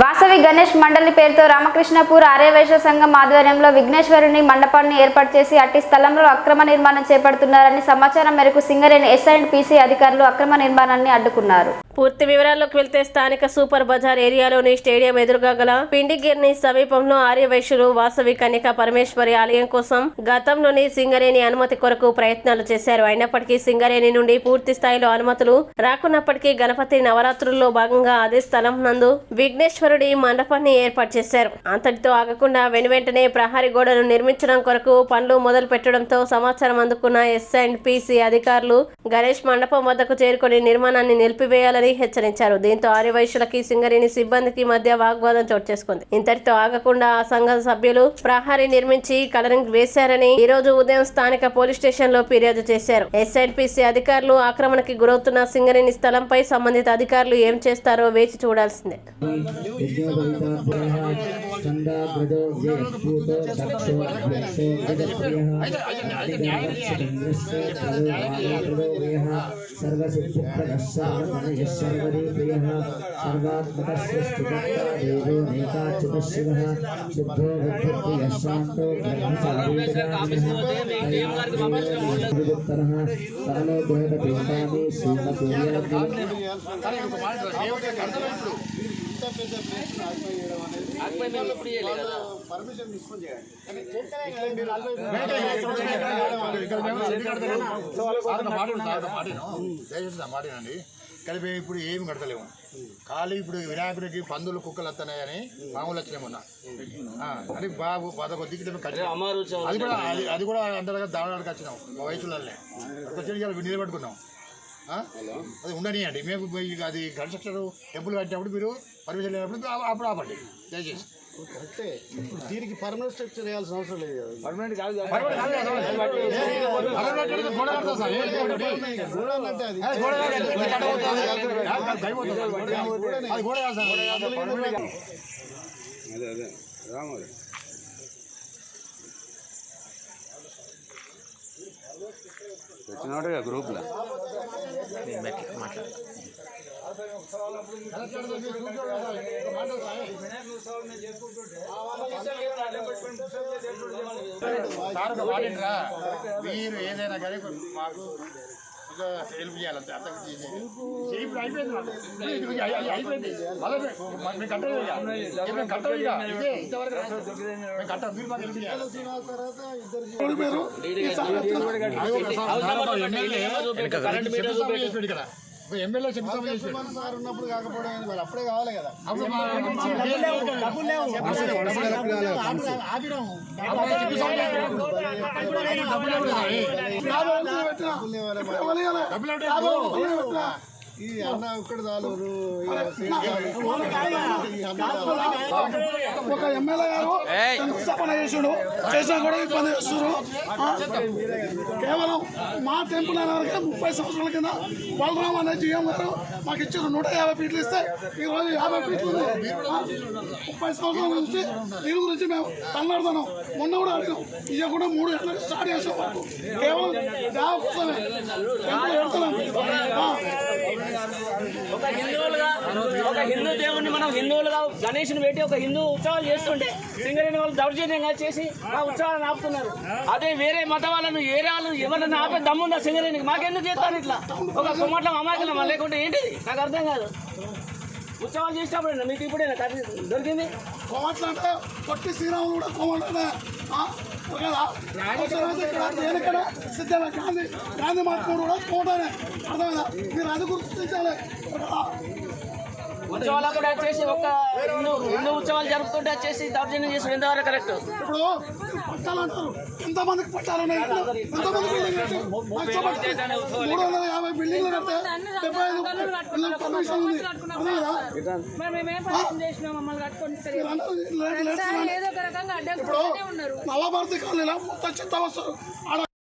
వాసవి గణేష్ మండలి పేరుతో రామకృష్ణపూర్ ఆర్యవైశ్య సంఘం ఆధ్వర్యంలో విఘ్నేశ్వరుని మండపాన్ని ఏర్పాటు చేసి అట్టి స్థలంలో అక్రమ నిర్మాణం చేపడుతున్నారని సమాచారం మేరకు సింగరేణి ఎస్&పీసీ అధికారులు అక్రమ నిర్మాణాన్ని అడ్డుకున్నారు. పూర్తి వివరాల్లోకి వెళ్తే స్థానిక సూపర్ బజార్ ఏరియాలోని స్టేడియం ఎదురుగా గల పిండిగిర్ని సమీపంలో ఆర్యవైశ్యులు వాసవి కన్యకా పరమేశ్వరి ఆలయం కోసం గతంలోని సింగరేణి అనుమతి కొరకు ప్రయత్నాలు చేశారు. అయినప్పటికీ సింగరేణి నుండి పూర్తి స్థాయిలో అనుమతులు రాకున్నప్పటికీ గణపతి నవరాత్రుల్లో భాగంగా అదే స్థలం నందు విఘ్నేశ్వరుడి మండపాన్ని ఏర్పాటు చేశారు. అంతటితో ఆగకుండా వెనువెంటనే ప్రహరీ గోడను నిర్మించడం కొరకు పనులు మొదలు పెట్టడంతో సమాచారం అందుకున్న ఎస్&పీసీ అధికారులు గణేష్ మండపం వద్దకు చేరుకొని నిర్మాణాన్ని నిలిపివేయాలని హెచ్చరించారు. దీంతో ఆర్యవైశ్యులకి సింగరేణి సిబ్బందికి మధ్య వాగ్వాదం చోటు చేసుకుంది. ఇంతటితో ఆగకుండా ఆ సంఘ సభ్యులు ప్రహరీ నిర్మించి కలరింగ్ వేశారని ఈ రోజు ఉదయం స్థానిక పోలీస్ స్టేషన్ లో ఫిర్యాదు చేశారు. ఎస్&పీసీ అధికారులు ఆక్రమణకి గురవుతున్న సింగరేణి స్థలంపై సంబంధిత అధికారులు ఏం చేస్తారో వేచి చూడాల్సిందే. కలిపి ఇప్పుడు ఏమి కడతలేము. ఖాళీ ఇప్పుడు వినాయకుడికి పందులు కుక్కలు వస్తున్నాయని మామూలు వచ్చినామన్నా అని బాబు పదకొ దిక్కు అది కూడా అంతగా దావడానికి వచ్చినాం మా వయసులనే నిలబెట్టుకున్నాం. అది ఉండనియండి. మేము అది కన్స్ట్రక్టర్ టెంపుల్ కట్టినప్పుడు మీరు పర్మిషన్ లేనప్పుడు అప్పుడు ఆపండి దయచేసి. అంటే దీనికి పర్మనెంట్ స్ట్రక్చర్ వేయాల్సిన అవసరం లేదు. పర్మనెంట్ కాదు, వచ్చినట్టుగా గ్రూప్లో మీరు ఏదైనా కానీ మాకు హెల్ప్ చేయాలంటే అర్థం ఇప్పుడు అయిపోయింది అయిపోయింది మేము కట్టలేదు ఇదే ఇంతవరకు మేము కట్టాం. మీరు మాకు హెల్ప్ చేయాలి. ఇక్కడ ఎమ్మెల్యే సార్ ఉన్నప్పుడు కాకపోవడం మరి అప్పుడే కావాలి కదా. ఈ అన్న ఒక్కడు చాలు. ఒక ఎమ్మెల్యే గారు శంకుస్థాపన చేసినా కూడా ఇబ్బంది చేస్తున్నారు. కేవలం మా టెంపుల్ అయిన వరకే 30 సంవత్సరాల కింద బలరాం అనే జిఎం గారు మాకు ఇచ్చారు. 150 ఫీట్లు ఇస్తే ఈ రోజు 50 ఫీట్లు 30 సంవత్సరాల నుంచి దీని గురించి మేము తన్నాడుతున్నాం. మొన్న కూడా అడిగాం ఇవ్వకుండా 3 గంటలకు స్టార్ట్ చేసాం. కేవలం దేవ కోసమే ఒక హిందూ దేవుడిని మనం హిందువులుగా గణేష్ని పెట్టి ఒక హిందూ ఉత్సవాలు చేస్తుంటే సింగరేణి వాళ్ళు దౌర్జన్యంగా చేసి ఆ ఉత్సవాలను ఆపుతున్నారు. అదే వేరే మత వాళ్ళను ఏరే వాళ్ళు ఎవరైనా ఆపే దమ్ముందా సింగరేణికి? మాకెందుకు చేస్తారు ఇట్లా? ఒక కుమ్మట్లం అమాయకులం లేకుంటే ఏంటిది నాకు అర్థం కాదు. ఉత్సవాలు చేసినప్పుడు మీకు ఇప్పుడేనా దొరికింది? కోమట్లు అంటే కొట్టి శ్రీరాములు కూడా కోమట్లనే కదా. దేనికైనా సిద్ధమే. గాంధీ మహాత్ముడు కూడా కోటనే. అర్థమైందా? మీరు అది గుర్తించాలి. ఉత్సవాలు కూడా వచ్చేసి ఒక హిందూ ఉత్సవాలు జరుపుతుంటే వచ్చేసి దౌర్జన్యం చేసి ఎంతవరకు కరెక్ట్? ఇప్పుడు పట్టాలంటారు. ఎంతమందికి పట్టాలున్నాయి? ఎంతమంది బిల్డింగ్ 350 బిల్డింగ్లు కడితే 75 పర్మిషన్ ఉంది. ఇప్పుడు నల్లభారతి కాలనీలో మొత్తం చెత్త వస్తారు.